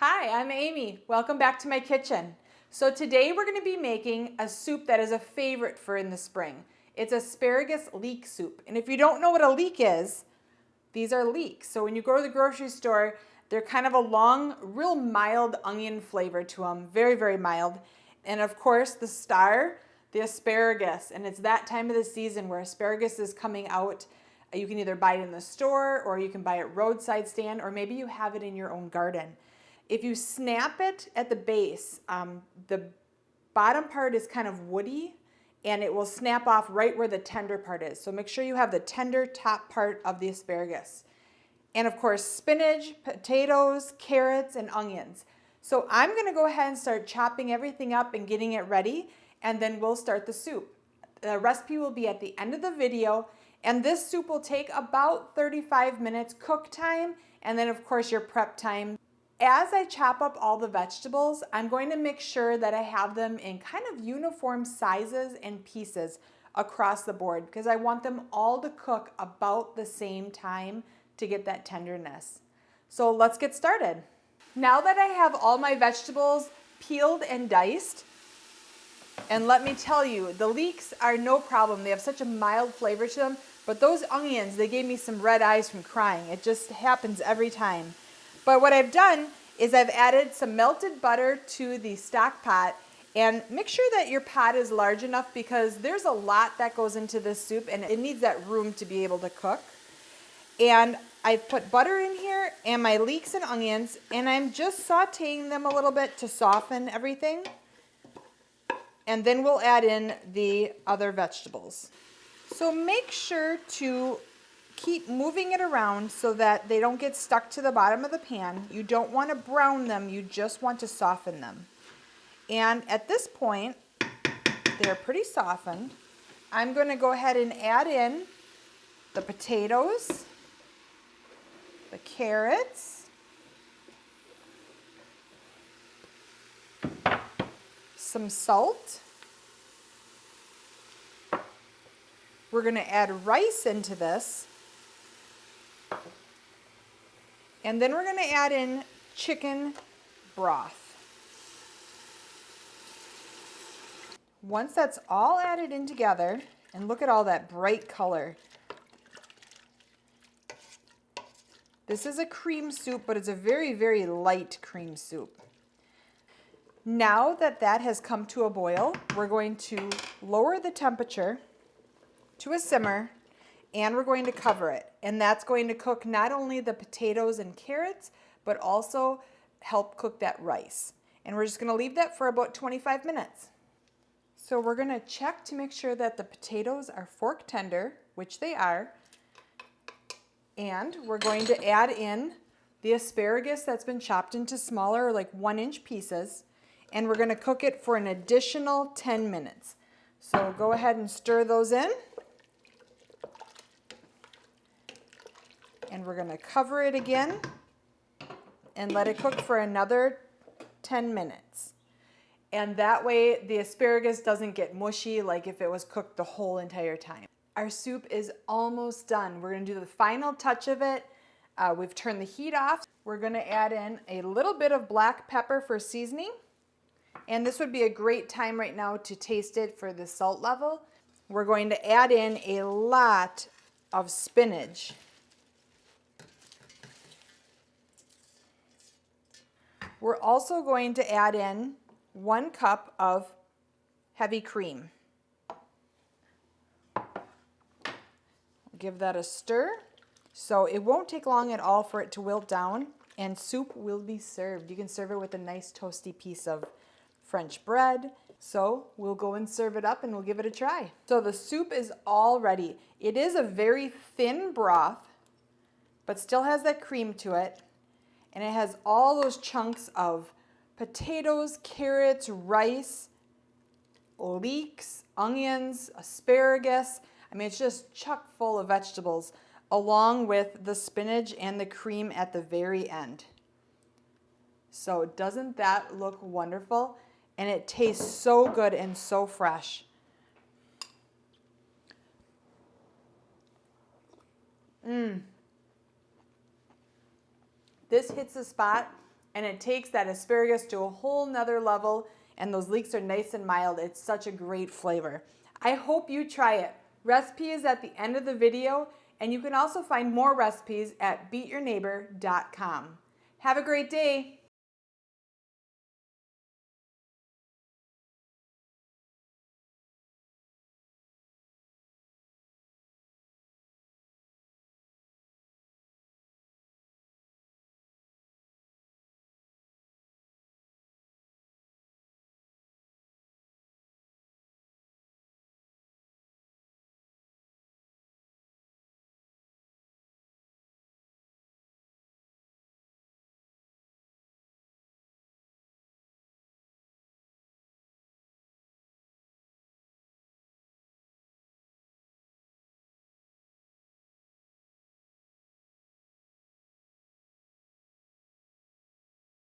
Hi, I'm Amy. Welcome back to my kitchen. So today we're going to be making a soup that is a favorite for in the spring. It's asparagus leek soup. And if you don't know what a leek is, these are leeks. So when you go to the grocery store, they're kind of a long, real mild onion flavor to them. Very, very mild. And of course, the star, the asparagus. And it's that time of the season where asparagus is coming out. You can either buy it in the store or you can buy it roadside stand, or maybe you have it in your own garden. If you snap it at the base, the bottom part is kind of woody and it will snap off right where the tender part is. So make sure you have the tender top part of the asparagus. And of course, spinach, potatoes, carrots, and onions. So I'm gonna go ahead and start chopping everything up and getting it ready, and then we'll start the soup. The recipe will be at the end of the video, and this soup will take about 35 minutes cook time, and then of course your prep time. As I chop up all the vegetables, I'm going to make sure that I have them in kind of uniform sizes and pieces across the board because I want them all to cook about the same time to get that tenderness. So let's get started. Now that I have all my vegetables peeled and diced, and let me tell you, the leeks are no problem. They have such a mild flavor to them, but those onions, they gave me some red eyes from crying. It just happens every time. But what I've done is I've added some melted butter to the stock pot, and make sure that your pot is large enough because there's a lot that goes into this soup and it needs that room to be able to cook. And I've put butter in here and my leeks and onions, and I'm just sauteing them a little bit to soften everything. And then we'll add in the other vegetables. So make sure to keep moving it around so that they don't get stuck to the bottom of the pan. You don't want to brown them, you just want to soften them. And at this point, they're pretty softened. I'm going to go ahead and add in the potatoes, the carrots, some salt. We're going to add rice into this. And then we're going to add in chicken broth. Once that's all added in together, and look at all that bright color. This is a cream soup, but it's a very, very light cream soup. Now that that has come to a boil, we're going to lower the temperature to a simmer, and we're going to cover it. And that's going to cook not only the potatoes and carrots, but also help cook that rice. And we're just going to leave that for about 25 minutes. So we're going to check to make sure that the potatoes are fork tender, which they are. And we're going to add in the asparagus that's been chopped into smaller, like 1-inch pieces. And we're going to cook it for an additional 10 minutes. So go ahead and stir those in. And we're going to cover it again and let it cook for another 10 minutes. And that way the asparagus doesn't get mushy like if it was cooked the whole entire time. Our soup is almost done. We're going to do the final touch of it. We've turned the heat off. We're going to add in a little bit of black pepper for seasoning. And this would be a great time right now to taste it for the salt level. We're going to add in a lot of spinach. We're also going to add in 1 cup of heavy cream. Give that a stir. So it won't take long at all for it to wilt down, and soup will be served. You can serve it with a nice toasty piece of French bread. So we'll go and serve it up and we'll give it a try. So the soup is all ready. It is a very thin broth, but still has that cream to it. And it has all those chunks of potatoes, carrots, rice, leeks, onions, asparagus. I mean, it's just chock full of vegetables, along with the spinach and the cream at the very end. So doesn't that look wonderful? And it tastes so good and so fresh. This hits the spot and it takes that asparagus to a whole nother level, and those leeks are nice and mild. It's such a great flavor. I hope you try it. Recipe is at the end of the video, and you can also find more recipes at beatyourneighbor.com. Have a great day.